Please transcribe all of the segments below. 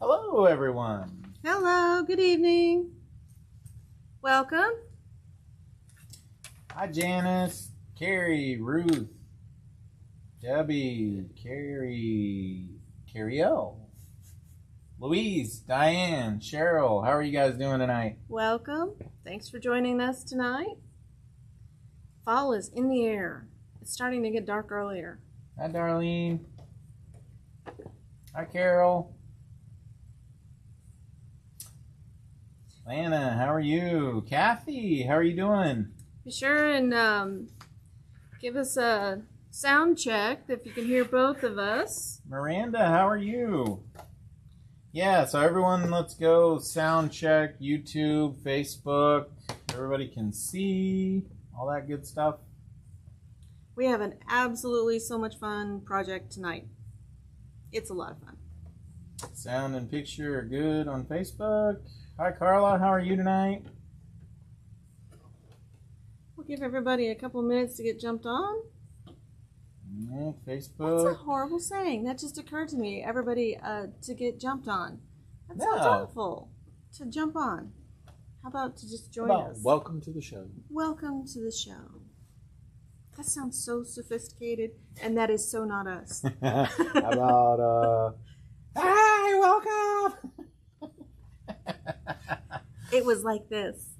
Hello, everyone. Hello, good evening. Welcome. Hi, Janice, Carrie, Ruth, Debbie, Carrie-O, Louise, Diane, Cheryl. How are you guys doing tonight? Welcome. Thanks for joining us tonight. Fall is in the air. It's starting to get dark earlier. Hi, Darlene. Hi, Carol. Lana, how are you? Kathy, how are you doing? Be sure and give us a sound check if you can hear both of us. Miranda, how are you? Yeah, so everyone, let's go sound check, YouTube, Facebook. Everybody can see all that good stuff. We have an absolutely so much fun project tonight. It's a lot of fun. Sound and picture are good on Facebook. Hi, Carla, how are you tonight? We'll give everybody a couple minutes to get jumped on. Yeah, Facebook. That's a horrible saying. That just occurred to me. Everybody to get jumped on. That sounds No. awful. To jump on. How about to just join us? Welcome to the show. Welcome to the show. That sounds so sophisticated, and that is so not us. How about, hi, welcome! It was like this.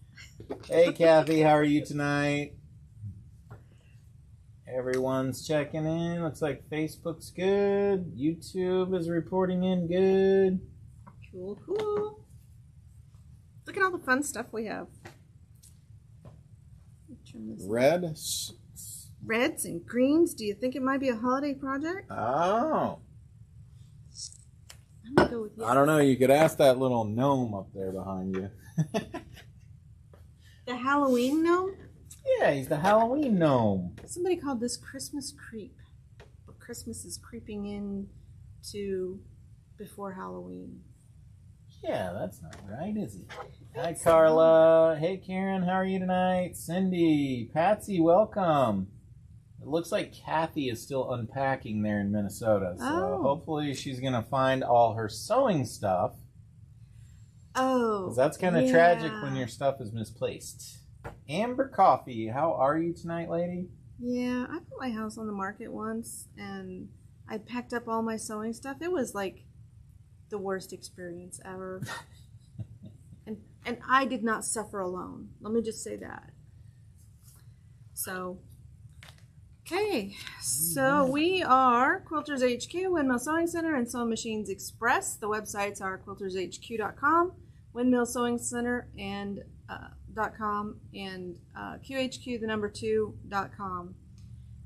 Hey, Kathy, how are you tonight? Everyone's checking in. Looks like Facebook's good. YouTube is reporting in good. Cool, cool. Look at all the fun stuff we have. Turn this Red. Reds and greens. Do you think it might be a holiday project? Oh. I'm going to go with yes. I don't know. You could ask that little gnome up there behind you. The Halloween gnome? Yeah, he's the Halloween gnome. Somebody called this Christmas creep. But Christmas is creeping in to before Halloween. Yeah, that's not right, is it? Hi, Carla. Hey, Karen, how are you tonight? Cindy, Patsy, welcome. It looks like Kathy is still unpacking there in Minnesota, so hopefully she's going to find all her sewing stuff. Oh, 'Cause that's kind of tragic when your stuff is misplaced. Amber Coffee, how are you tonight, lady? Yeah, I put my house on the market once, and I packed up all my sewing stuff. It was like the worst experience ever. and I did not suffer alone. Let me just say that. So, okay. So we are Quilters HQ, Windmill Sewing Center, and Sewing Machines Express. The websites are quiltershq.com, Windmill Sewing Center, and .com, and QHQ2.com.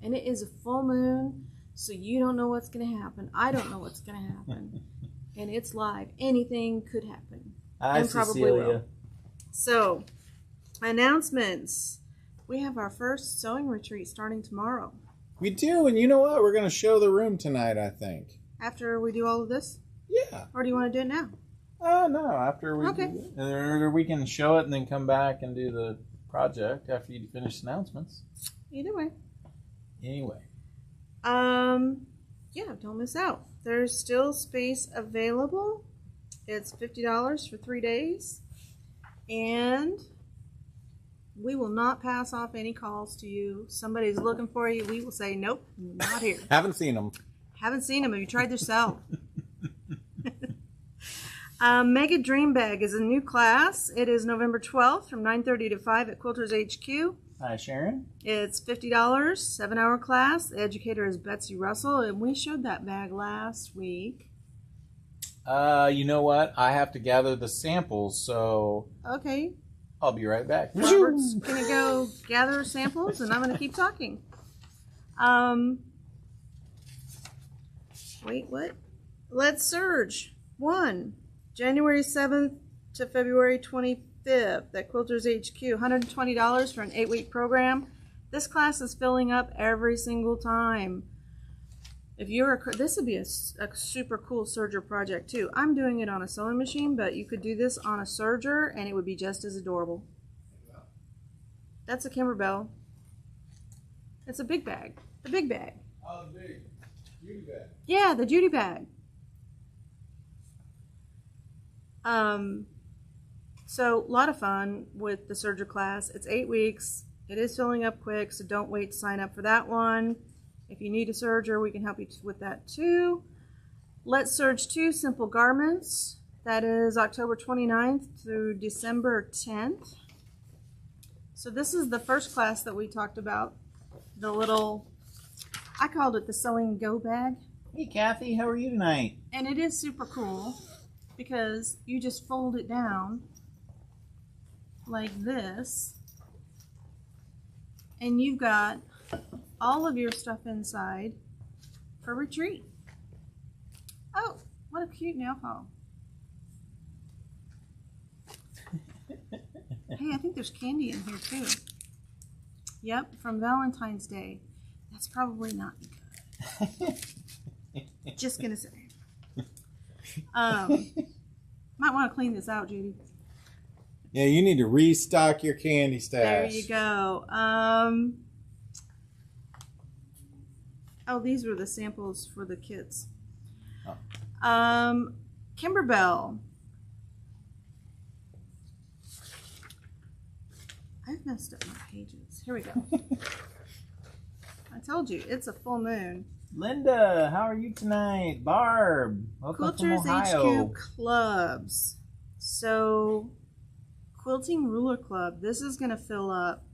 And it is a full moon, so you don't know what's going to happen. I don't know what's going to happen. And it's live. Anything could happen. Hi, and probably Cecilia. will. So, announcements. We have our first sewing retreat starting tomorrow. We do, and you know what? We're going to show the room tonight, I think. After we do all of this? Yeah. Or do you want to do it now? No, after we Okay. do it. Or we can show it and then come back and do the project after you finish announcements. Either way. Anyway. Yeah, don't miss out. There's still space available. It's $50 for 3 days. And we will not pass off any calls to you. Somebody's looking for you. We will say, nope, not here. Haven't seen them. Haven't seen them. Have you tried their cell? Mega Dream Bag is a new class. It is November 12th from 9:30 to 5 at Quilters HQ. Hi, Sharon. It's $50, 7-hour class. The educator is Betsy Russell, and we showed that bag last week. You know what? I have to gather the samples, so Okay, I'll be right back. Robert's going to go gather samples, and I'm going to keep talking. Wait, what? Let's Surge. 1, January 7th to February 25th at Quilters HQ. $120 for an 8-week program. This class is filling up every single time. If you're this would be a super cool serger project too. I'm doing it on a sewing machine, but you could do this on a serger and it would be just as adorable. That's a Kimberbell. It's a big bag. The big bag. Oh, the big Judy bag. Yeah, the Judy bag. So a lot of fun with the Serger class. It's 8 weeks. It is filling up quick, so don't wait to sign up for that one. If you need a serger, we can help you with that too. Let's Serge 2 Simple Garments. That is October 29th through December 10th. So this is the first class that we talked about. The little, I called it the sewing go bag. Hey, Kathy, how are you tonight? And it is super cool because you just fold it down like this. And you've got all of your stuff inside for retreat. Oh, what a cute nail file. Hey, I think there's candy in here too. Yep, from Valentine's Day. That's probably not good. Just gonna say. Might want to clean this out, Judy. Yeah, you need to restock your candy stash. There you go. Oh, these were the samples for the kits. Oh. Kimberbell. I've messed up my pages. Here we go. I told you, it's a full moon. Linda, how are you tonight? Barb, welcome from Ohio. HQ clubs. So, Quilting Ruler Club. This is going to fill up.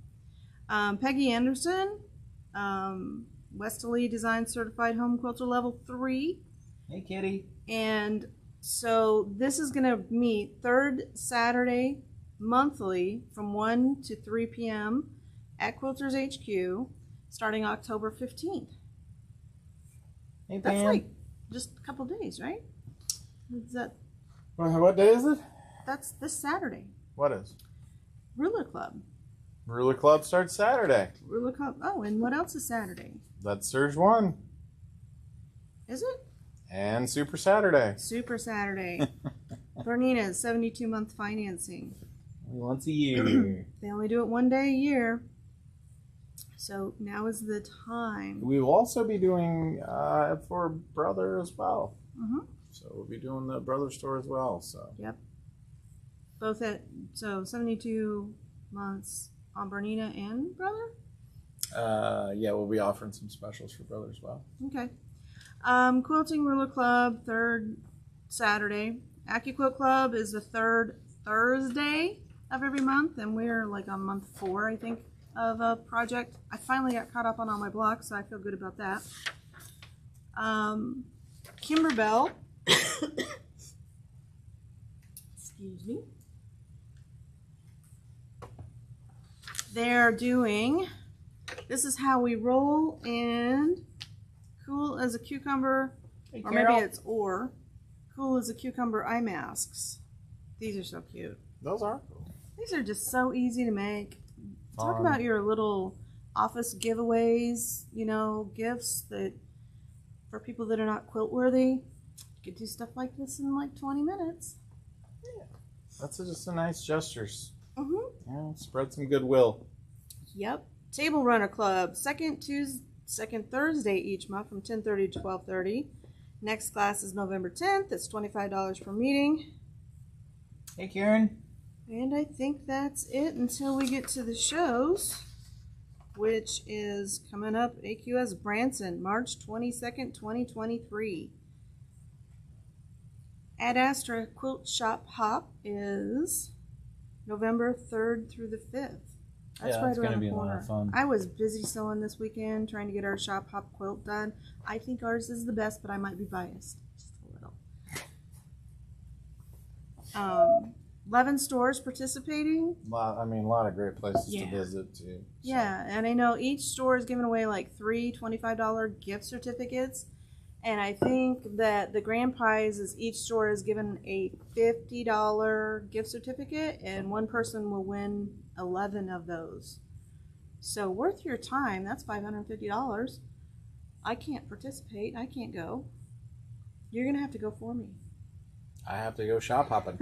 Peggy Anderson, Westerly Design Certified Home Quilter Level 3. Hey, Kitty. And so this is going to meet third Saturday monthly from 1 to 3 p.m. at Quilters HQ starting October 15th. Hey, That's Pam. like just a couple days, right? Is that, What day is it? that's this Saturday. What is? Ruler Club. Ruler Club starts Saturday. Ruler Club. Oh, and what else is Saturday? That's Surge 1. Is it? And Super Saturday. Super Saturday. Bernina's 72-month financing. Once a year. They only do it one day a year. So now is the time. We will also be doing for Brother as well. Mm-hmm. So we'll be doing the Brother store as well. So Yep. Both at, so 72 months on Bernina and Brother? yeah, we'll be offering some specials for Brother as well. Okay. Quilting Ruler Club, third Saturday. AccuQuilt Club is the third Thursday of every month, and we're like on month 4, I think, of a project. I finally got caught up on all my blocks, so I feel good about that. Kimberbell. Excuse me. They're doing, this is how we roll and cool as a cucumber, Hey, or Carol. maybe it's or cool as a cucumber eye masks. These are so cute. Those are cool. These are just so easy to make. Talk Fun. about your little office giveaways, you know, gifts that for people that are not quilt worthy. You could do stuff like this in like 20 minutes. That's just a nice gestures. Mm-hmm. Yeah, spread some goodwill. Yep. Table Runner Club, second Thursday each month from 10:30 to 12:30. Next class is November 10th. It's $25 per meeting. Hey, Karen. And I think that's it until we get to the shows, which is coming up AQS Branson, March 22nd, 2023. Ad Astra Quilt Shop Hop is November 3rd through the 5th. That's Yeah, right that's gonna around be the a lot corner. of fun. I was busy sewing this weekend, trying to get our shop hop quilt done. I think ours is the best, but I might be biased. Just a little. 11 stores participating. A lot of great places Yeah. to visit too. So. Yeah, and I know each store is giving away like 3 $25 gift certificates. And I think that the grand prize is each store is given a $50 gift certificate, and one person will win 11 of those. So worth your time. That's $550. I can't participate. I can't go. You're going to have to go for me. I have to go shop hopping.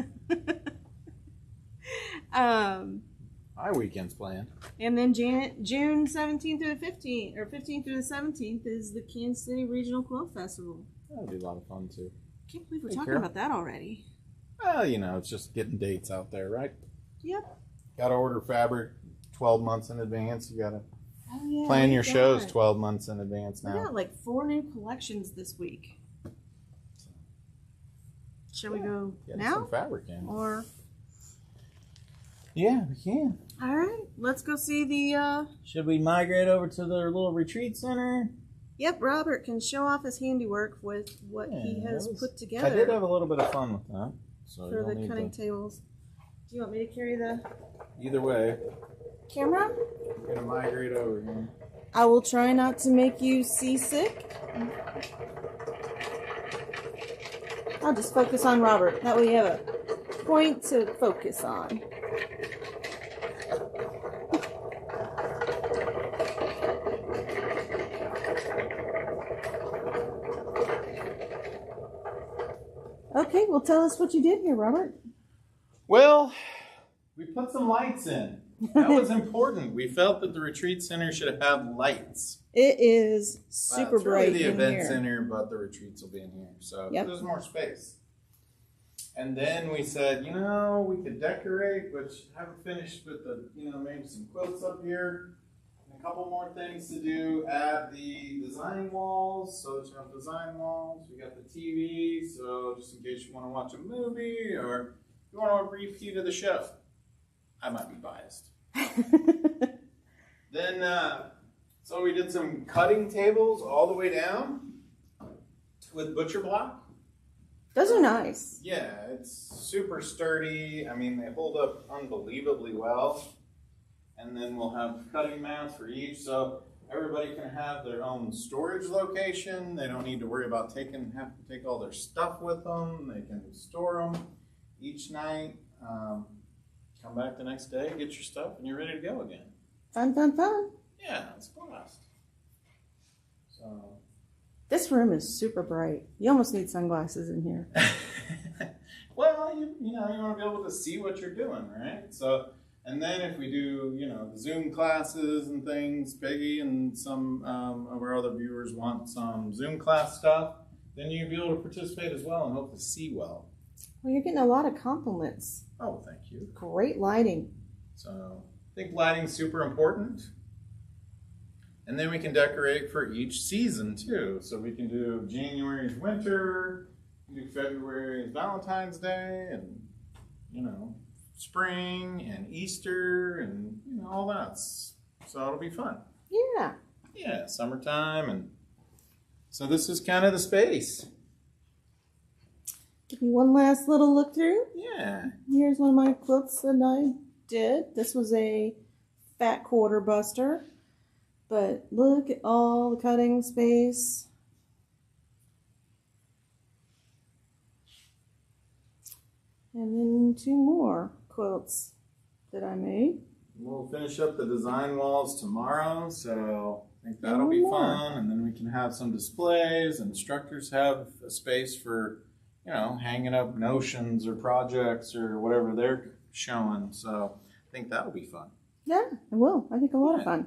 My weekend's planned. And then June 17th through the 15th, or 15th through the 17th, is the Kansas City Regional Quilt Festival. That'll be a lot of fun too. Can't believe we're Hey, talking Carol. about that already. Well, you know, it's just getting dates out there, right? Yep. Got to order fabric 12 months in advance. You got to Oh, yeah, plan we your got- shows 12 months in advance We now. got like 4 new collections this week. Shall we go Get now? some fabric in. Or Yeah, we can. all right, let's go see the. Should we migrate over to the little retreat center? Yep, Robert can show off his handiwork with what he Yeah, has that was- put I together did have a little bit of fun with that. So for you'll the need cutting to, tables. Do you want me to carry the Either way, camera? we're going to migrate over here. I will try not to make you seasick. I'll just focus on Robert. That way you have a point to focus on. Okay, well tell us what you did here, Robert. Well, we put some lights in. That was important. We felt that the retreat center should have lights. It is Well, super it's really bright the in event here. center, but the retreats will be in here, so Yep. there's more space. And then we said, you know, we could decorate, which I haven't finished with the, you know, maybe some quilts up here. And a couple more things to do at the design walls. So that you have design walls. We got the TV, so just in case you want to watch a movie or you want a repeat of the show. I might be biased. Then, so we did some cutting tables all the way down with butcher block. Those are nice. Yeah, it's super sturdy. I mean, they hold up unbelievably well. And then we'll have cutting mats for each, so everybody can have their own storage location. They don't need to worry about have to take all their stuff with them. They can store them each night. Come back the next day, get your stuff, and you're ready to go again. Fun, fun, fun. Yeah, it's a blast. So. This room is super bright. You almost need sunglasses in here. Well, you know, you want to be able to see what you're doing, right? So, and then if we do, you know, the Zoom classes and things, Peggy and some of our other viewers want some Zoom class stuff, then you'll be able to participate as well and hope to see well. Well, you're getting a lot of compliments. Oh, thank you. Great lighting. So, I think lighting's super important. And then we can decorate for each season too. So we can do January's winter, we can do February's Valentine's Day, and you know, spring and Easter and you know all that. So it'll be fun. Yeah. Yeah, summertime, and so this is kind of the space. Give me one last little look through. Yeah. Here's one of my quilts that I did. This was a fat quarter buster. But look at all the cutting space. And then 2 more quilts that I made. We'll finish up the design walls tomorrow, so I think that'll be more. fun. And then we can have some displays, and instructors have a space for, you know, hanging up notions or projects or whatever they're showing. So I think that'll be fun. Yeah, it will. I think a lot of fun.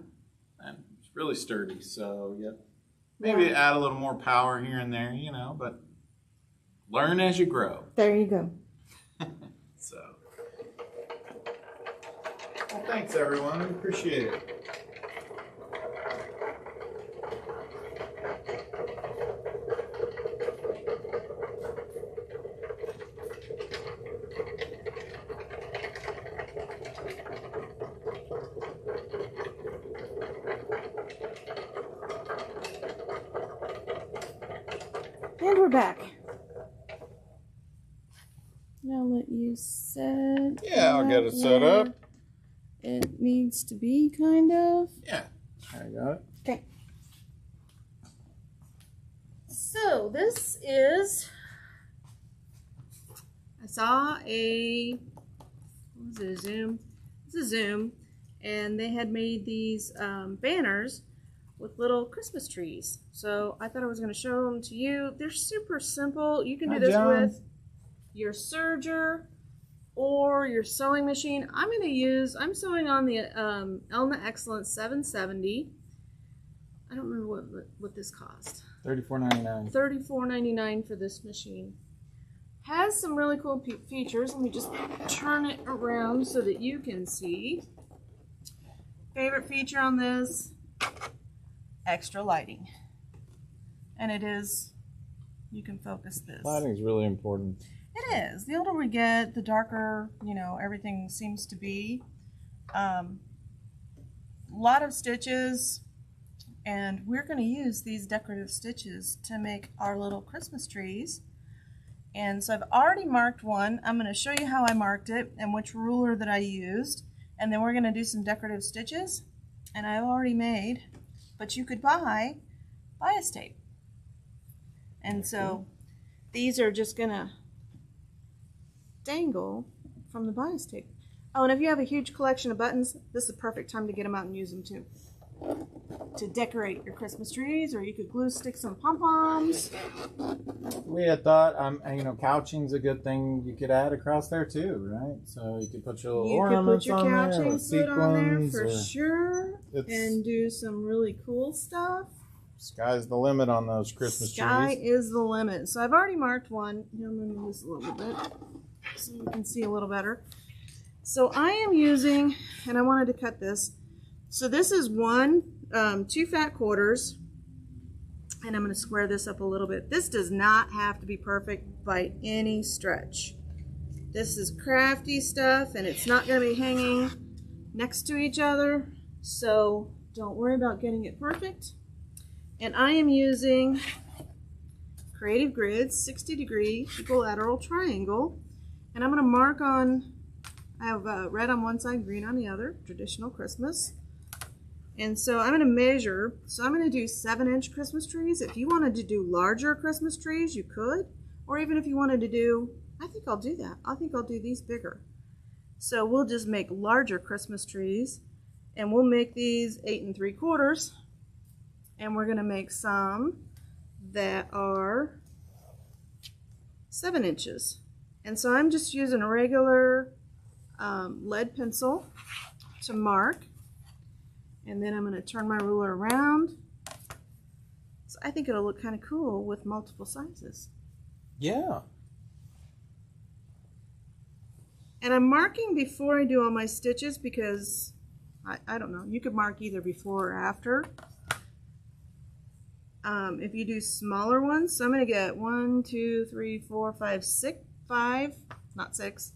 And it's really sturdy, so yeah. Maybe add a little more power here and there, you know, but learn as you grow. There you go. So, well, thanks everyone. We appreciate it. And we're back. Now let you set. Yeah, I'll get it set where up. It needs to be kind of. Yeah, I got it. Okay. So this is. I saw a. What was it? A Zoom. It's a Zoom, and they had made these banners with little Christmas trees. So I thought I was going to show them to you. They're super simple. You can do Hi, this Joan. with your serger or your sewing machine. I'm sewing on the Elna Excellence 770. I don't remember what this cost. $34.99. $34.99 for this machine. has some really cool features. Let me just turn it around so that you can see. Favorite feature on this, extra lighting. And it is, you can focus this. Lighting is really important. It is. The older we get, the darker, you know, everything seems to be. A lot of stitches, and we're going to use these decorative stitches to make our little Christmas trees. And so I've already marked one. I'm going to show you how I marked it and which ruler that I used. And then we're going to do some decorative stitches. And I've already made, but you could buy bias tape. And so these are just going to dangle from the bias tape. Oh, and if you have a huge collection of buttons, this is the perfect time to get them out and use them too. To decorate your Christmas trees, or you could glue stick some pom-poms. We had thought, you know, couching's a good thing you could add across there too, right? So you could put your little ornaments on there, or sequins, for sure, and do some really cool stuff. Sky's the limit on those Christmas trees. Sky is the limit. So I've already marked one. Here, let me move this a little bit so you can see a little better. So I am using, and I wanted to cut this. So this is 2 fat quarters, and I'm going to square this up a little bit. This does not have to be perfect by any stretch. This is crafty stuff, and it's not going to be hanging next to each other, so don't worry about getting it perfect. And I am using Creative Grids 60-degree equilateral triangle, and I'm going to mark on, I have red on one side, green on the other, traditional Christmas. And so I'm going to measure, so I'm going to do 7-inch Christmas trees. If you wanted to do larger Christmas trees, you could, or even if you wanted to do, I think I'll do that. I think I'll do these bigger. So we'll just make larger Christmas trees, and we'll make these 8 3/4. And we're going to make some that are 7 inches. And so I'm just using a regular lead pencil to mark. And then I'm going to turn my ruler around. So I think it'll look kind of cool with multiple sizes. Yeah. And I'm marking before I do all my stitches because, I don't know, you could mark either before or after. If you do smaller ones, so I'm going to get 1, 2, 3, 4, 5, 6, 5, not 6,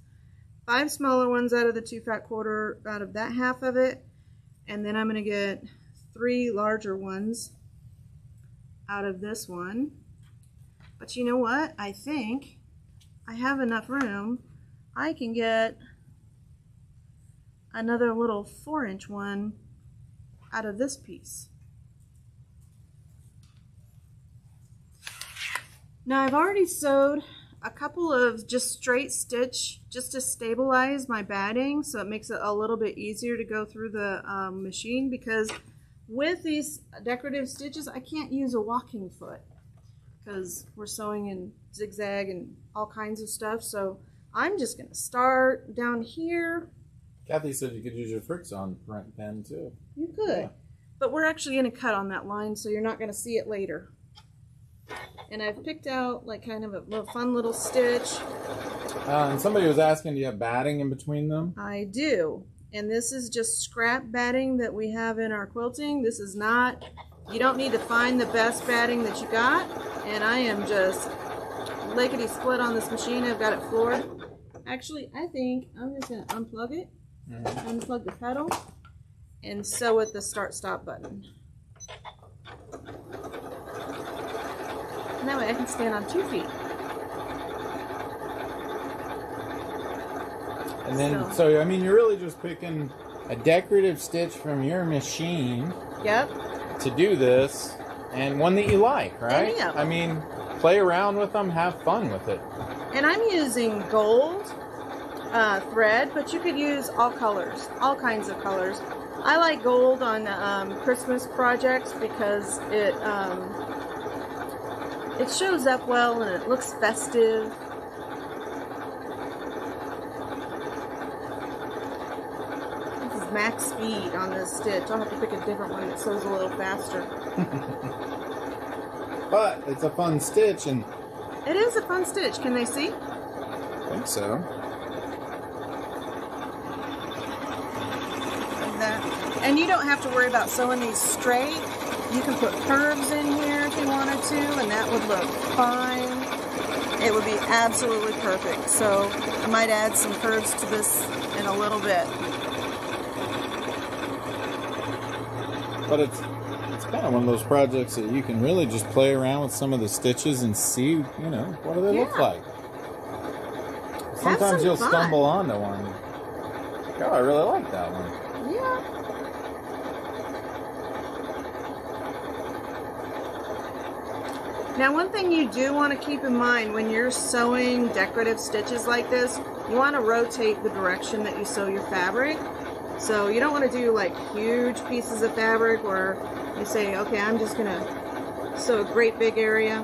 5 smaller ones out of the 2 fat quarter, out of that half of it, and then I'm going to get 3 larger ones out of this one. But you know what? I think I have enough room. I can get another little 4-inch one out of this piece. Now I've already sewed a couple of just straight stitch just to stabilize my batting, so it makes it a little bit easier to go through the machine, because with these decorative stitches I can't use a walking foot because we're sewing in zigzag and all kinds of stuff. So I'm just going to start down here. Kathy said you could use your Frixion pen too. You could, yeah. But we're actually going to cut on that line, so you're not going to see it later. And I've picked out like kind of a fun little stitch. And somebody was asking, do you have batting in between them? I do. And this is just scrap batting that we have in our quilting. This is not, you don't need to find the best batting that you got. And I am just lickety split on this machine. I've got it floored. Actually, I think I'm just going to unplug it, unplug the pedal, and sew it the start-stop button. And that way I can stand on 2 feet. And then, so I mean, you're really just picking a decorative stitch from your machine. Yep. To do this, and one that you like, right? Any of them. I mean, play around with them, have fun with it. And I'm using gold thread, but you could use all colors, all kinds of colors. I like gold on Christmas projects because it shows up well and it looks festive. This is max speed on this stitch. I'll have to pick a different one that sews a little faster. But it's a fun stitch, and It is a fun stitch. Can they see? I think so. Like that. And you don't have to worry about sewing these straight. You can put curves in here if you wanted to, and that would look fine. It would be absolutely perfect. So I might add some curves to this in a little bit. But it's kind of one of those projects that you can really just play around with some of the stitches and see, you know, what do they look like. Sometimes you'll stumble onto one. Oh, I really like that one. Yeah. Now, one thing you do want to keep in mind when you're sewing decorative stitches like this, you want to rotate the direction that you sew your fabric. So you don't want to do like huge pieces of fabric where you say, okay, I'm just going to sew a great big area.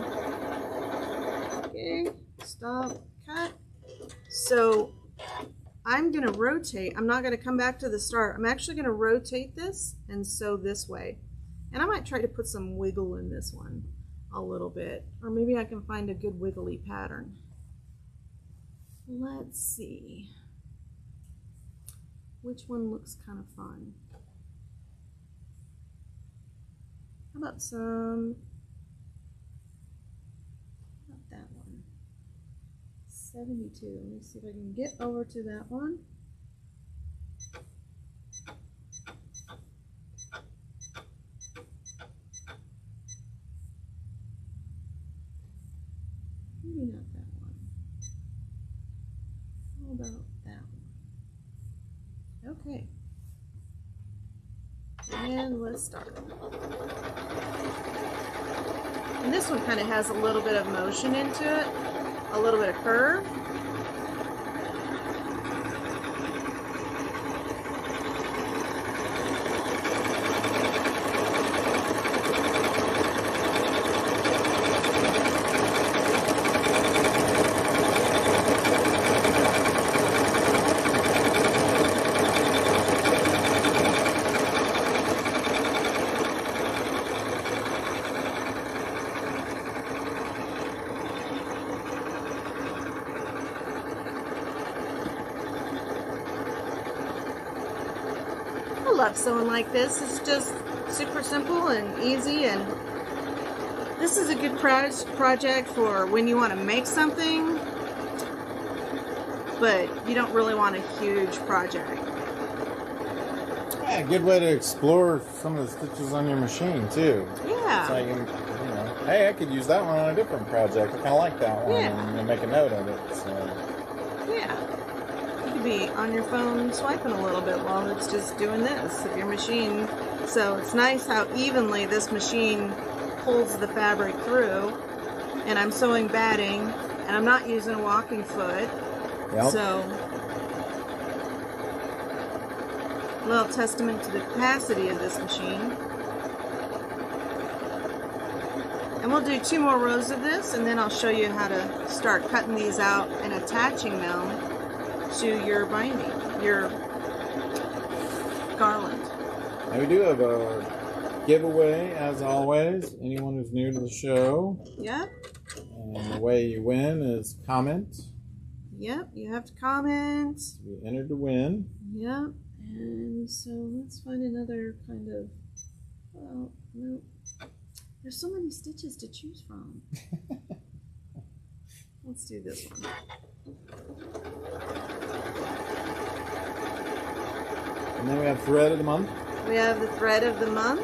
Okay, stop, cut. So I'm going to rotate. I'm not going to come back to the start. I'm actually going to rotate this and sew this way. And I might try to put some wiggle in this one a little bit. Or maybe I can find a good wiggly pattern. Let's see. Which one looks kind of fun? How about some, how about that one? 72. Let me see if I can get over to that one. Maybe not that one. How about that one? Okay. And let's start. And this one kind of has a little bit of motion into it, a little bit of curve. I love sewing like this. It's just super simple and easy, and this is a good project for when you want to make something, but you don't really want a huge project. Yeah, good way to explore some of the stitches on your machine too. Yeah. So you can, you know, hey, I could use that one on a different project. I kind of like that one, Yeah. and make a note of it. So. Yeah. You could be on your phone swiping a little bit while it's just doing this of your machine. So it's nice how evenly this machine pulls the fabric through. And I'm sewing batting, and I'm not using a walking foot. Yep. So, a little testament to the capacity of this machine. And we'll do 2 more rows of this, and then I'll show you how to start cutting these out and attaching them to your binding, your garland. And we do have a giveaway, as always. Anyone who's new to the show. Yep. And the way you win is comment. Yep, you have to comment. We entered to win. Yep. And so let's find another kind of, well, no. There's so many stitches to choose from. Let's do this one. And then we have thread of the month. We have the thread of the month.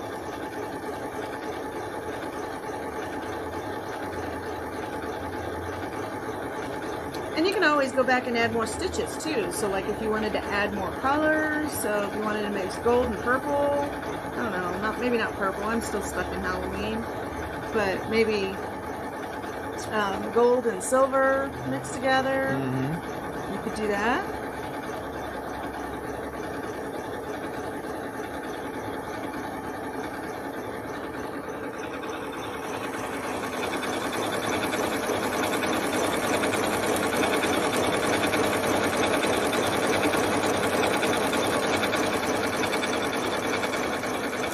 And you can always go back and add more stitches too. So like if you wanted to add more colors, so if you wanted to mix gold and purple, I don't know, maybe not purple, I'm still stuck in Halloween, but maybe gold and silver mixed together. Mm-hmm. You could do that.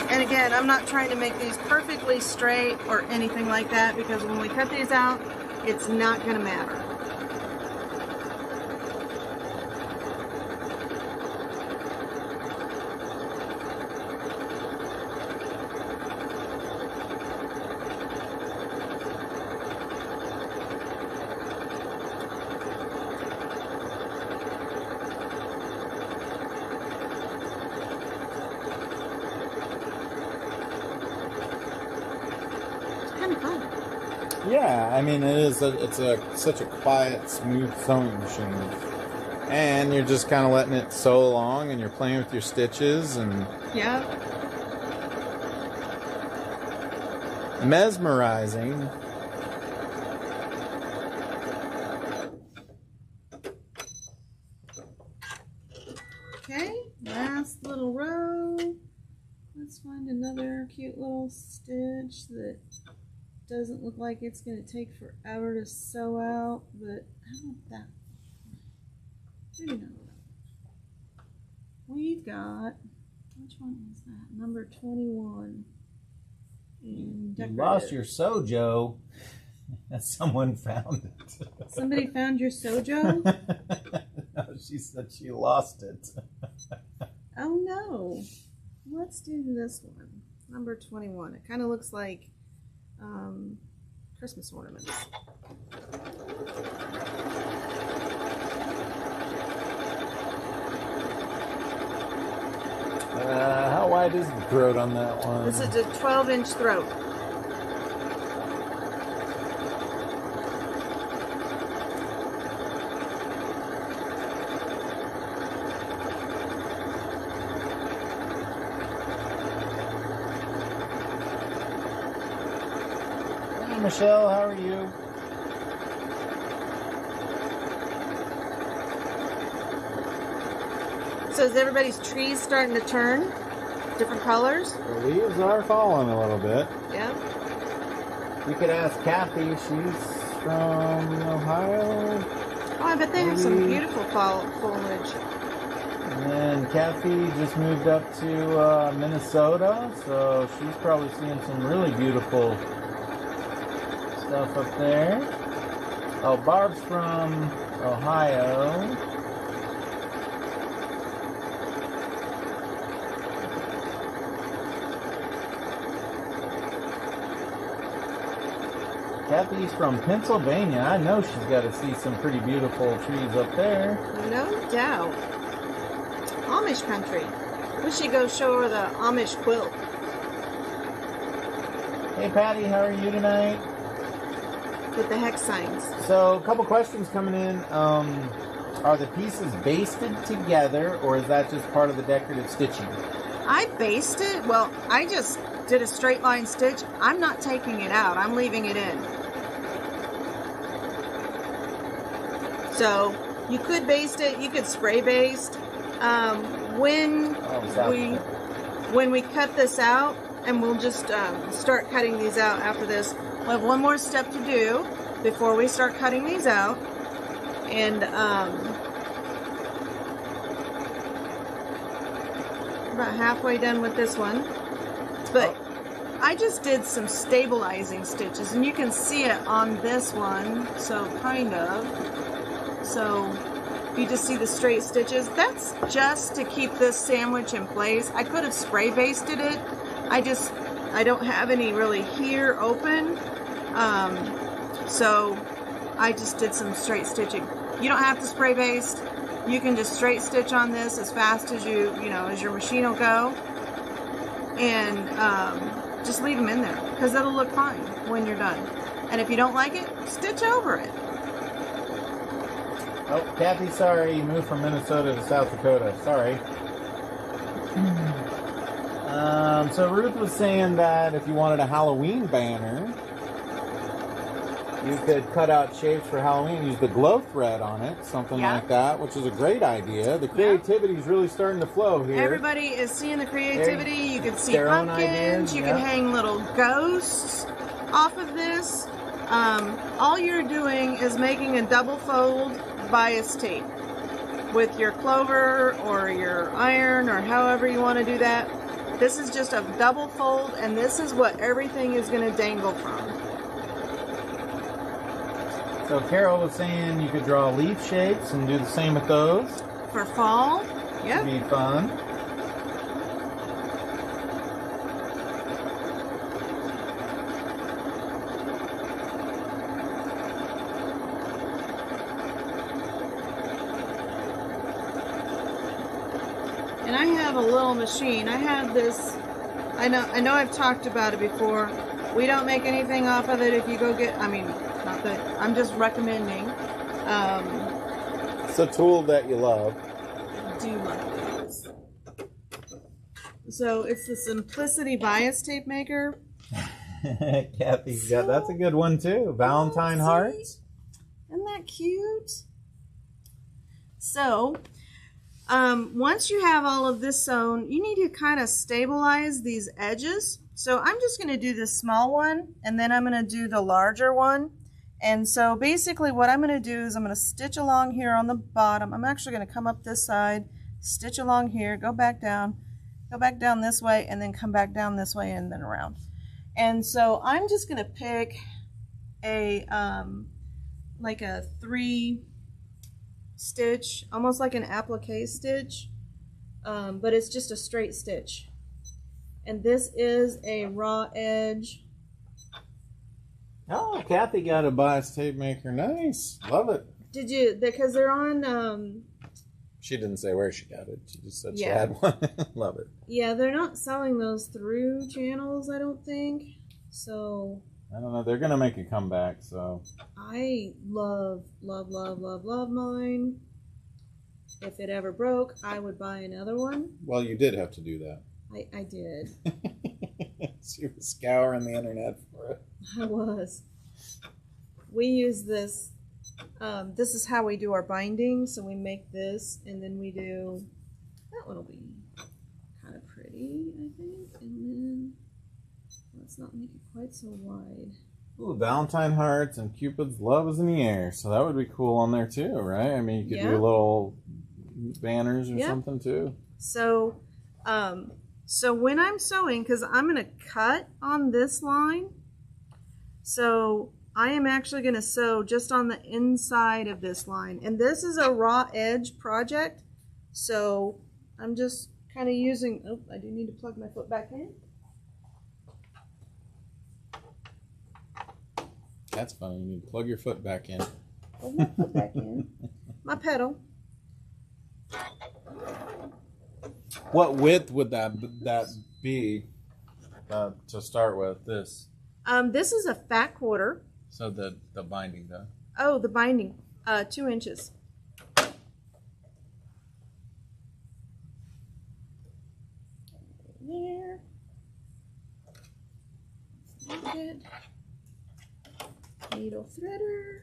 And again, I'm not trying to make these perfectly straight or anything like that, because when we cut these out, it's not going to matter. Yeah, I mean it's such a quiet, smooth sewing machine, and you're just kind of letting it sew along, and you're playing with your stitches, and yeah, mesmerizing. Okay, last little row. Let's find another cute little stitch that doesn't look like it's going to take forever to sew out, but how about that? Maybe not. We've got, which one is that? Number 21. You lost your Sojo. Someone found it. Somebody found your Sojo? No, she said she lost it. Oh no. Let's do this one. Number 21. It kind of looks like Christmas ornaments. How wide is the throat on that one? This is a 12-inch throat. Hey Michelle, how are you? So is everybody's trees starting to turn? Different colors? The leaves are falling a little bit. Yeah. We could ask Kathy. She's from Ohio. Oh, I bet they have some beautiful foliage. And then Kathy just moved up to Minnesota, so she's probably seeing some really beautiful stuff up there. Oh, Barb's from Ohio. Kathy's from Pennsylvania. I know she's got to see some pretty beautiful trees up there. No doubt. Amish country. We should go show her the Amish quilt. Hey Patty, how are you tonight? With the hex signs. So, a couple questions coming in. Are the pieces basted together, or is that just part of the decorative stitching? I based it. Well, I just did a straight line stitch. I'm not taking it out. I'm leaving it in. So you could baste it. You could spray baste. When we cut this out, and we'll just start cutting these out after this. We have one more step to do before we start cutting these out, and about halfway done with this one. But I just did some stabilizing stitches, and you can see it on this one, so kind of. So you just see the straight stitches. That's just to keep this sandwich in place. I could have spray basted it. I don't have any really here open. So I just did some straight stitching. You don't have to spray baste. You can just straight stitch on this as fast as as your machine will go. And just leave them in there, because it'll look fine when you're done. And if you don't like it, stitch over it. Oh, Kathy, sorry, you moved from Minnesota to South Dakota. Sorry. So Ruth was saying that if you wanted a Halloween banner, you could cut out shapes for Halloween, use the glow thread on it, something like that, which is a great idea. The creativity is really starting to flow here. Everybody is seeing the creativity. You can see their own pumpkins. ideas, You can hang little ghosts off of this. All you're doing is making a double fold bias tape with your clover or your iron or however you want to do that. This is just a double fold, and this is what everything is going to dangle from. So Carol was saying you could draw leaf shapes and do the same with those. For fall? Yep. It'd be fun. And I have a little machine. I have this, I know I've talked about it before. We don't make anything off of it if you go get, I mean, not that, I'm just recommending. It's a tool that you love. I do love this. So it's the Simplicity Bias Tape Maker. Kathy's got, that's a good one too. Valentine hearts. Isn't that cute? So, once you have all of this sewn, you need to kind of stabilize these edges. So I'm just going to do this small one, and then I'm going to do the larger one. And so basically what I'm going to do is I'm going to stitch along here on the bottom. I'm actually going to come up this side, stitch along here, go back down this way, and then come back down this way and then around. And so I'm just going to pick a, like a 3 stitch, almost like an applique stitch, but it's just a straight stitch. And this is a raw edge. Oh, Kathy got a bias tape maker. Nice. Love it. Did you, because they're on, She didn't say where she got it. She just said she Yeah. had one. Love it. yeah, they're not selling those through channels, I don't think. So I don't know. They're going to make a comeback, so. I love, love, love, love, love mine. If it ever broke, I would buy another one. Well, you did have to do that. I did. So you were scouring the internet for it. I was. We use this. This is how we do our binding. So we make this, and then we do. That one will be kind of pretty, I think. And then let's not make it quite so wide. Ooh, Valentine hearts and Cupid's love is in the air. So that would be cool on there too, right? I mean, you could Yeah. do little banners or Yeah. something too. So, so when I'm sewing, because I'm going to cut on this line, so I am actually going to sew just on the inside of this line. And this is a raw edge project, so I'm just kind of using, oh, I do need to plug my foot back in. That's funny. You need to plug your foot back in. Plug my foot back in. My pedal. What width would that be to start with? This. This is a fat quarter. So the binding though. Oh, the binding, 2 inches. There. Good. Needle threader.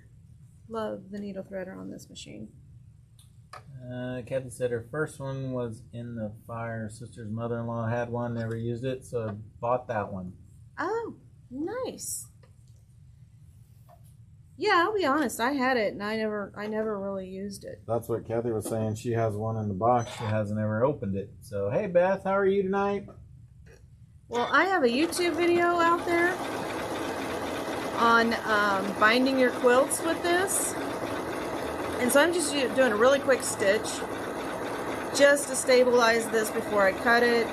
Love the needle threader on this machine. Kathy said her first one was in the fire. Her sister's mother-in-law had one, never used it, so bought that one. Oh, nice. Yeah, I'll be honest. I had it, and I never really used it. That's what Kathy was saying. She has one in the box. She hasn't ever opened it. So, hey, Beth, how are you tonight? Well, I have a YouTube video out there on binding your quilts with this. And so I'm just doing a really quick stitch just to stabilize this before I cut it.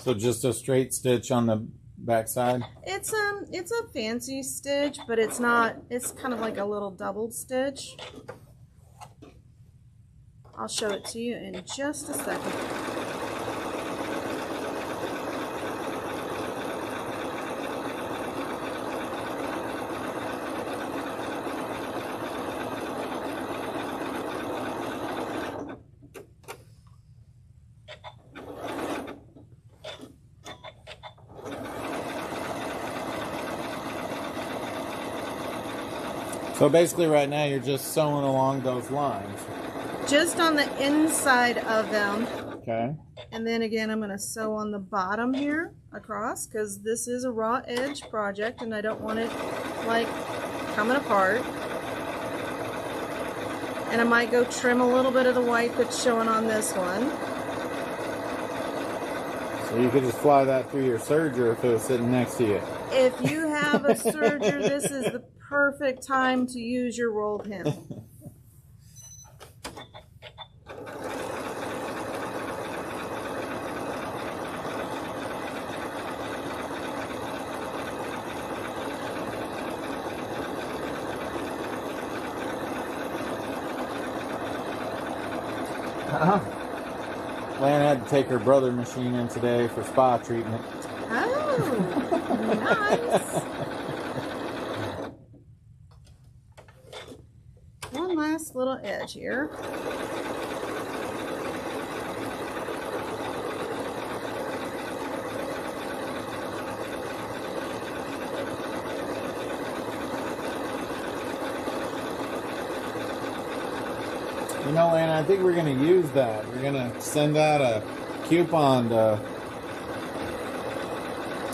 So just a straight stitch on the back side? It's a fancy stitch, but it's not, it's kind of like a little doubled stitch. I'll show it to you in just a second. So basically right now you're just sewing along those lines. Just on the inside of them. Okay. And then again, I'm going to sew on the bottom here across because this is a raw edge project and I don't want it like coming apart. And I might go trim a little bit of the white that's showing on this one. So you could just fly that through your serger if it was sitting next to you. If you have a serger, this is the perfect time to use your rolled hem. Lan had to take her brother machine in today for spa treatment. Oh, nice. One last little edge here. You know, Lan, I think we're going to use that. We're going to send out a coupon to,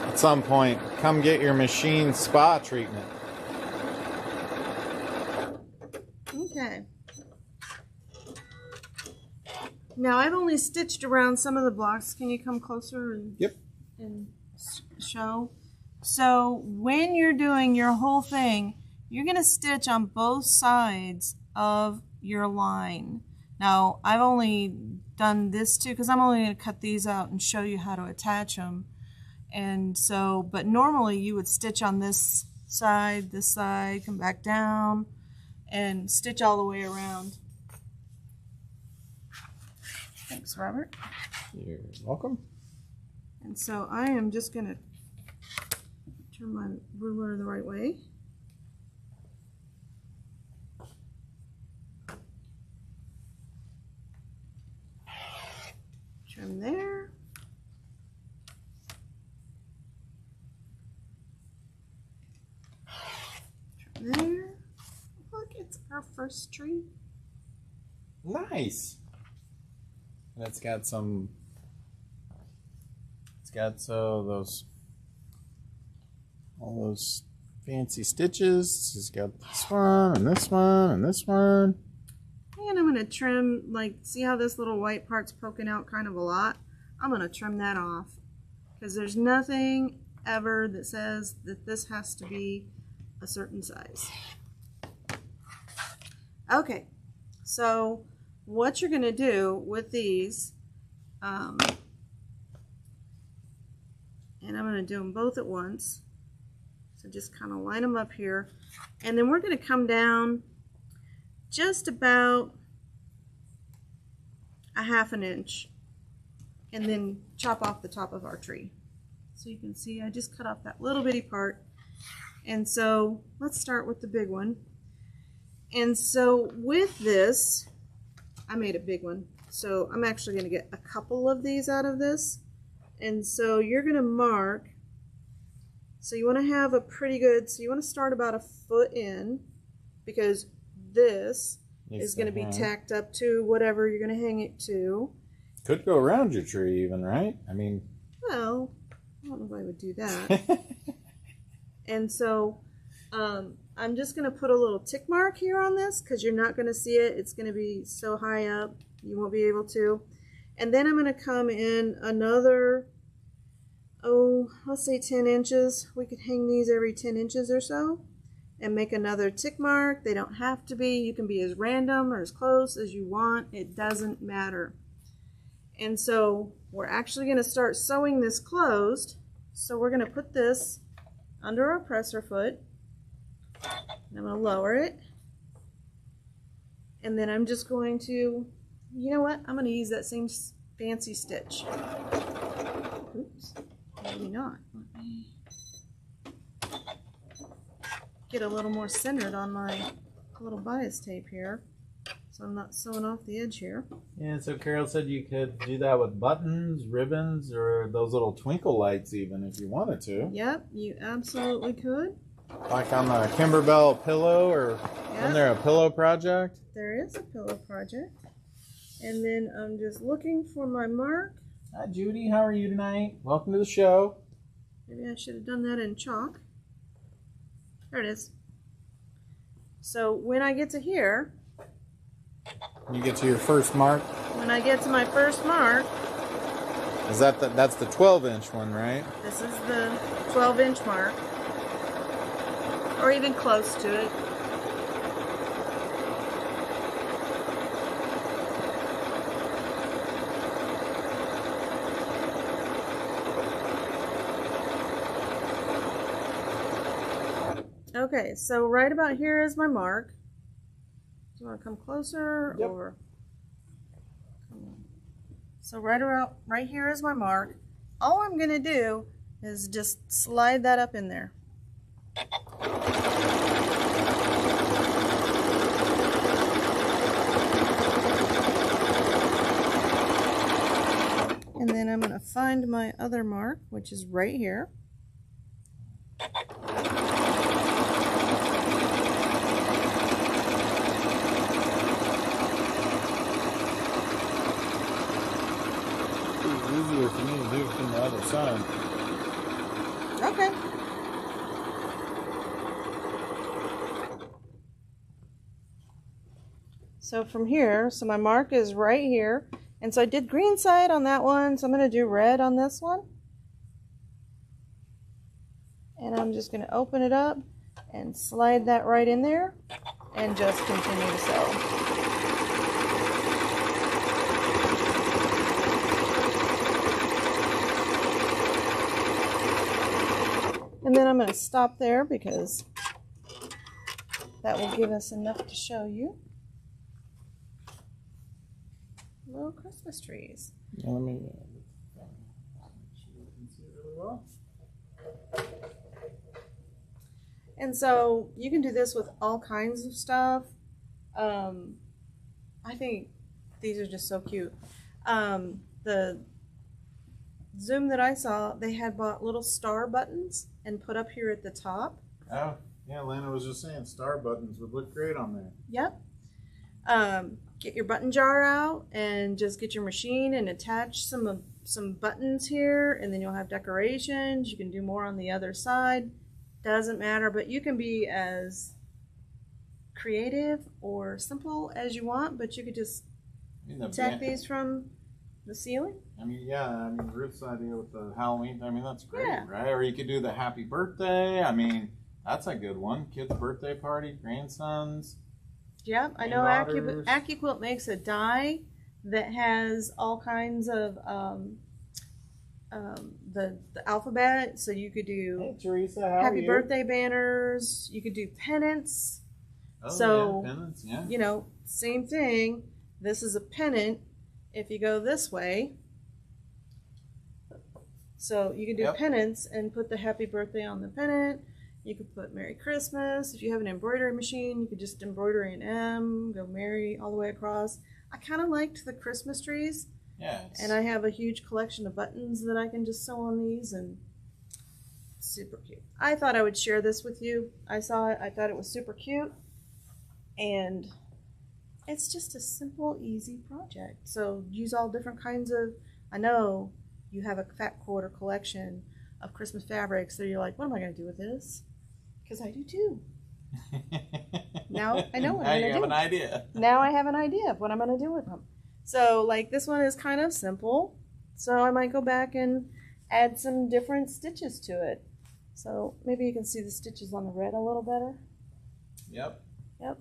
at some point, come get your machine spa treatment. Okay. Now I've only stitched around some of the blocks. Can you come closer and show? So when you're doing your whole thing, you're going to stitch on both sides of your line. Now I've only done this too because I'm only going to cut these out and show you how to attach them. And so, but normally you would stitch on this side, come back down, and stitch all the way around. Thanks, Robert. You're welcome. And so I am just going to turn my ruler the right way. Trim there. Trim there. Look, it's our first tree. Nice. And it's got some, all those fancy stitches. It's got this one and this one and this one. And I'm going to trim, like, see how this little white part's poking out kind of a lot? I'm going to trim that off because there's nothing ever that says that this has to be a certain size. Okay, so what you're going to do with these, and I'm going to do them both at once. So just kind of line them up here. And then we're going to come down just about a ½ an inch and then chop off the top of our tree. So you can see I just cut off that little bitty part. And so let's start with the big one. And so with this, I made a big one. So I'm actually going to get a couple of these out of this. And so you're going to mark. So you want to have a pretty good, so you want to start about a foot in because this is going to be tacked up to whatever you're going to hang it to. Could go around your tree even, right? I mean, well, I don't know if I would do that. And so I'm just going to put a little tick mark here on this because you're not going to see it. It's going to be so high up you won't be able to. And then I'm going to come in another, let's say 10 inches. We could hang these every 10 inches or so and make another tick mark. They don't have to be. You can be as random or as close as you want. It doesn't matter. And so we're actually going to start sewing this closed. So we're going to put this under our presser foot. And I'm going to lower it. And then I'm just going to, you know what? I'm going to use that same fancy stitch. Oops, maybe not. Let me get a little more centered on my little bias tape here so I'm not sewing off the edge here. yeah, so Carol said you could do that with buttons, ribbons, or those little twinkle lights even if you wanted to. Yep, you absolutely could. Like on the Kimberbell pillow, or isn't there a pillow project? There is a pillow project. And then I'm just looking for my mark. Hi Judy, how are you tonight? Welcome to the show. Maybe I should have done that in chalk. There it is. So when I get to here, You get to your first mark. When I get to my first mark, Is that that's the 12-inch one, right? this is the 12-inch mark, or even close to it. Okay, so right about here is my mark. Do you want to come closer? Yep. Or so right here is my mark. All I'm going to do is just slide that up in there. And then I'm going to find my other mark, which is right here. Easier for me to do from the other side. Okay. So from here, so my mark is right here. And so I did green side on that one, so I'm going to do red on this one. And I'm just going to open it up and slide that right in there and just continue to sew. And then I'm going to stop there because that will give us enough to show you. Little Christmas trees. Yeah, let me make sure you can see it really well. And so you can do this with all kinds of stuff. I think these are just so cute. The Zoom that I saw, they had bought little star buttons and put up here at the top. Oh, yeah, Lana was just saying star buttons would look great on there. Yep. Get your button jar out and just get your machine and attach some buttons here, and then you'll have decorations. You can do more on the other side. Doesn't matter, but you can be as creative or simple as you want, but you could just tack these from the ceiling. I mean, yeah, I mean, Ruth's idea with the Halloween, I mean, that's great, Yeah. right? Or you could do the happy birthday. I mean, that's a good one. Kids' birthday party, grandsons. Yeah, I know AccuQuilt makes a die that has all kinds of the alphabet. So you could do Hey, Teresa, how are happy you? birthday banners. You could do pennants. Oh, So, yeah, pennants, yeah. You know, same thing. This is a pennant. If you go this way, so you can do Yep. pennants and put the happy birthday on the pennant. You could put Merry Christmas. If you have an embroidery machine, you could just embroidery an M, go Merry all the way across. I kind of liked the Christmas trees, Yeah. and I have a huge collection of buttons that I can just sew on these, and super cute. I thought I would share this with you. I saw it, I thought it was super cute, and it's just a simple, easy project. So use all different kinds of, I know you have a fat quarter collection of Christmas fabrics, so you're like, what am I going to do with this? Because I do too. Now I know what I'm going to do. Now you have an idea. Now I have an idea of what I'm going to do with them. So like this one is kind of simple. So I might go back and add some different stitches to it. So maybe you can see the stitches on the red a little better. Yep. Yep.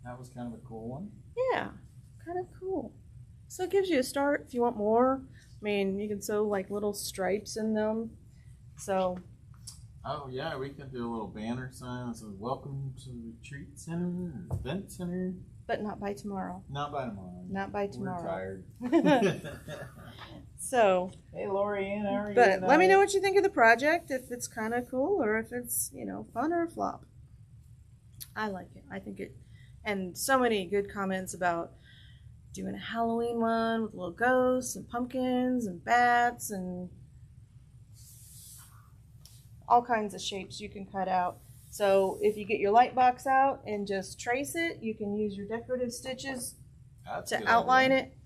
That was kind of a cool one. Yeah, kind of cool. So it gives you a start if you want more. I mean, you can sew like little stripes in them. So. Oh, yeah, we could do a little banner sign that says, welcome to the retreat center, event center. But not by tomorrow. Not by tomorrow. Not by tomorrow. We're tired. So. Hey, Lori Ann, how are you But tonight? let me know what you think of the project, if it's kind of cool or if it's, you know, fun or a flop. I like it. I think it, and so many good comments about doing a Halloween one with little ghosts and pumpkins and bats and all kinds of shapes you can cut out. So if you get your light box out and just trace it, you can use your decorative stitches That's a to good outline idea. it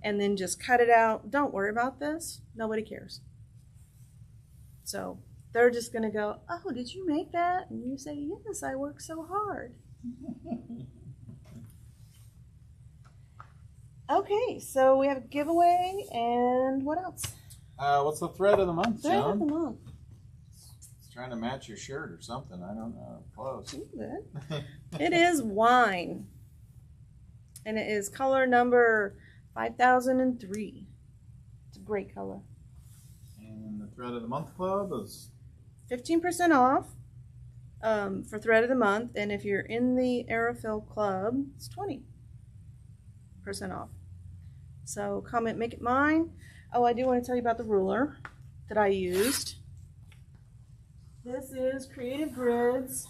and then just cut it out. Don't worry about this. Nobody cares. So they're just going to go, oh, did you make that? And you say, yes, I worked so hard. Okay, so we have a giveaway, and what else? What's the thread of the month, Thread Joan? of the month. It's trying to match your shirt or something. I don't know. Close. Good. It is wine, and it is color number 5003. It's a great color. And the thread of the month club is 15% off for thread of the month, and if you're in the Aerofill Club, it's 20% off. So comment, make it mine. Oh, I do want to tell you about the ruler that I used. This is Creative Grids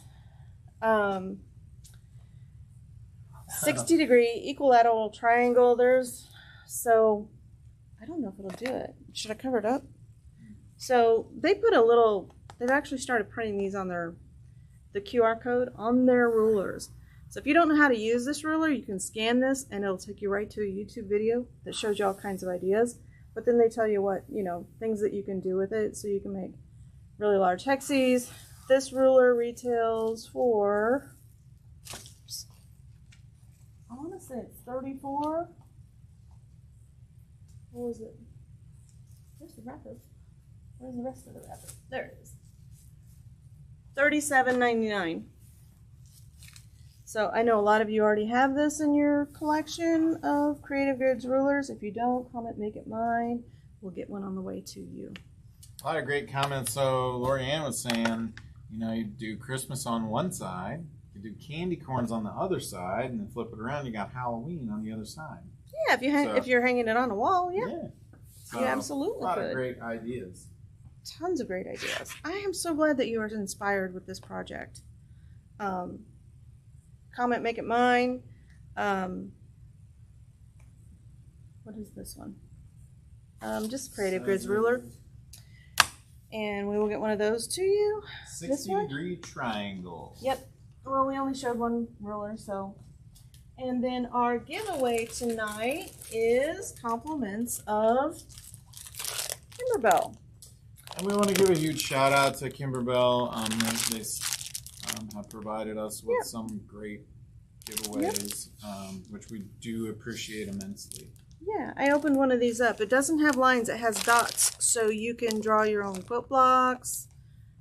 60-degree equilateral triangle. So I don't know if it'll do it. Should I cover it up? So they've actually started printing these on the QR code on their rulers. So if you don't know how to use this ruler, you can scan this and it'll take you right to a YouTube video that shows you all kinds of ideas. But then they tell you what, things that you can do with it, so you can make really large hexes. This ruler retails for, I want to say it's 34. What was it? Where's the wrapper? Where's the rest of the wrapper? There it is. $37.99. So I know a lot of you already have this in your collection of Creative Grids rulers. If you don't, comment, make it mine. We'll get one on the way to you. a lot of great comments. So Lorianne was saying, you do Christmas on one side, you do candy corns on the other side, and then flip it around, you got Halloween on the other side. Yeah, if you're hanging it on a wall, yeah. So, you absolutely a lot could. of great ideas. Tons of great ideas. I am so glad that you are inspired with this project. Comment, make it mine. What is this one? Just Creative Grids ruler. And we will get one of those to you. 60-degree triangle. Yep. Well, we only showed one ruler, so. And then our giveaway tonight is compliments of Kimberbell. And we want to give a huge shout out to Kimberbell. They have provided us with some great giveaways, which we do appreciate immensely. Yeah, I opened one of these up. It doesn't have lines, it has dots, so you can draw your own quilt blocks,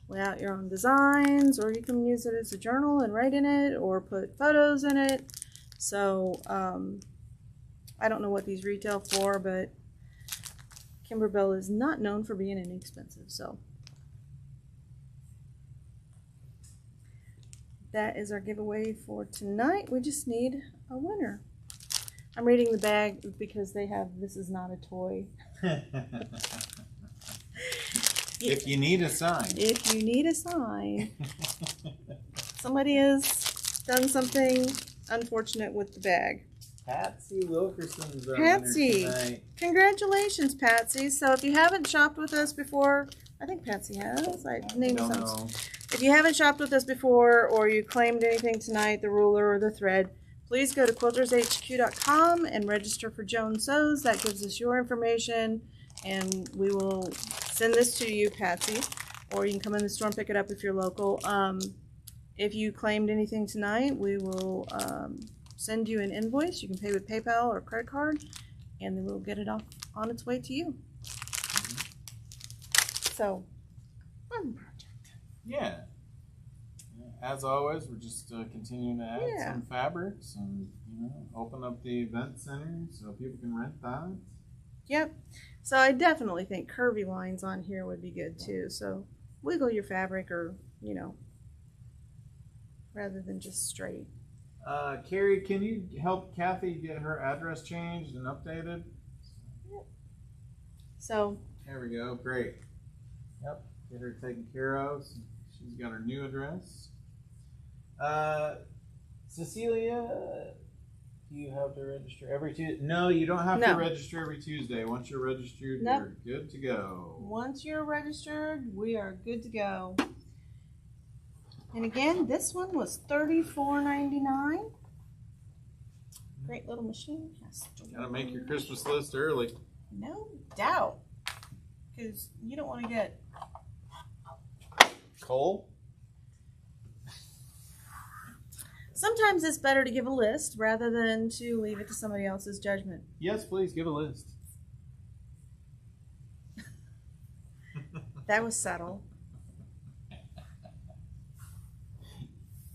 lay out your own designs, or you can use it as a journal and write in it, or put photos in it. So, I don't know what these retail for, but Kimberbell is not known for being inexpensive, so. That is our giveaway for tonight. We just need a winner. I'm reading the bag because they have, this is not a toy. If you need a sign. If you need a sign. Somebody has done something unfortunate with the bag. Patsy Wilkerson's our Patsy. winner tonight. Congratulations, Patsy. So if you haven't shopped with us before, I think Patsy has. I named don't some. know. If you haven't shopped with us before, or you claimed anything tonight, the ruler or the thread, please go to quiltershq.com and register for Joan Sews. That gives us your information, and we will send this to you, Patsy. Or you can come in the store and pick it up if you're local. If you claimed anything tonight, we will send you an invoice. You can pay with PayPal or credit card, and then we'll get it off on its way to you. So, fun project. Yeah. As always, we're just continuing to add some fabrics and open up the event center so people can rent that. Yep. So I definitely think curvy lines on here would be good too. So wiggle your fabric, or rather than just straight. Carrie, can you help Kathy get her address changed and updated? Yep. So there we go. Great. Yep. Get her taken care of. She's got her new address. Cecilia, do you have to register every Tuesday? No, you don't have to register every Tuesday. Once you're registered, you're good to go. Once you're registered, we are good to go. And again, this one was $34.99. Great little machine. Gotta make your Christmas list early. No doubt. Because you don't want to get coal. Sometimes it's better to give a list rather than to leave it to somebody else's judgment. Yes, please give a list. That was subtle.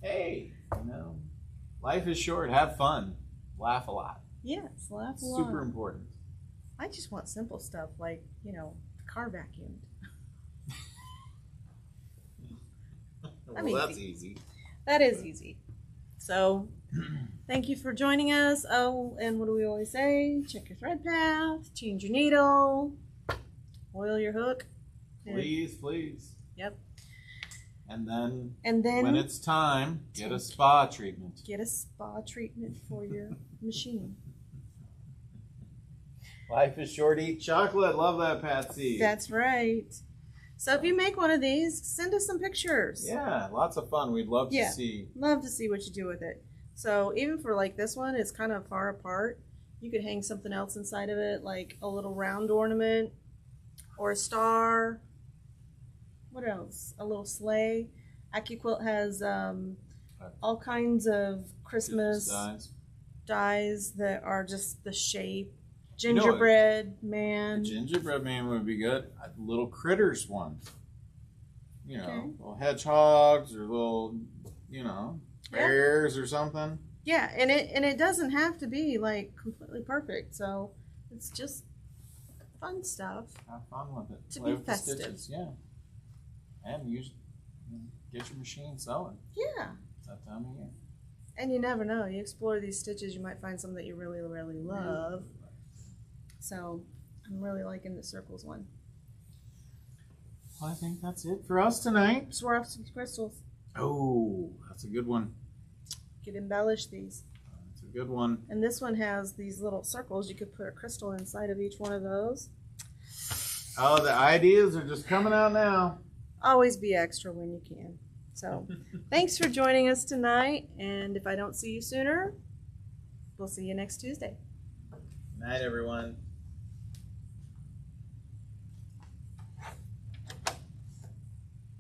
Hey, life is short. Have fun. Laugh a lot. Yes, laugh a lot. Super important. I just want simple stuff like, car vacuumed. Well, that's easy. That is easy. So, thank you for joining us. Oh, and what do we always say? Check your thread path, change your needle, oil your hook. Please, please. Yep. And then when it's time, get a spa treatment. Get a spa treatment for your machine. Life is short. Eat chocolate. Love that, Patsy. That's right. So if you make one of these, send us some pictures. Yeah, lots of fun. We'd love to see. Love to see what you do with it. So even for like this one, it's kind of far apart. You could hang something else inside of it, like a little round ornament or a star. What else? A little sleigh. AccuQuilt has all kinds of Christmas dies that are just the shape. Gingerbread man. The gingerbread man would be good. A little critters one. Little hedgehogs or little, bears or something. Yeah, and it doesn't have to be like completely perfect. So it's just fun stuff. Have fun with it. To be festive. Stitches, yeah. And get your machine sewing. Yeah. It's that time of year. And you never know. You explore these stitches, you might find some that you really, really love. So I'm really liking the circles one. Well, I think that's it for us tonight. So we're off some crystals. Oh, that's a good one. You could embellish these. That's a good one. And this one has these little circles. You could put a crystal inside of each one of those. Oh, the ideas are just coming out now. Always be extra when you can. So thanks for joining us tonight. And if I don't see you sooner, we'll see you next Tuesday. Night, everyone.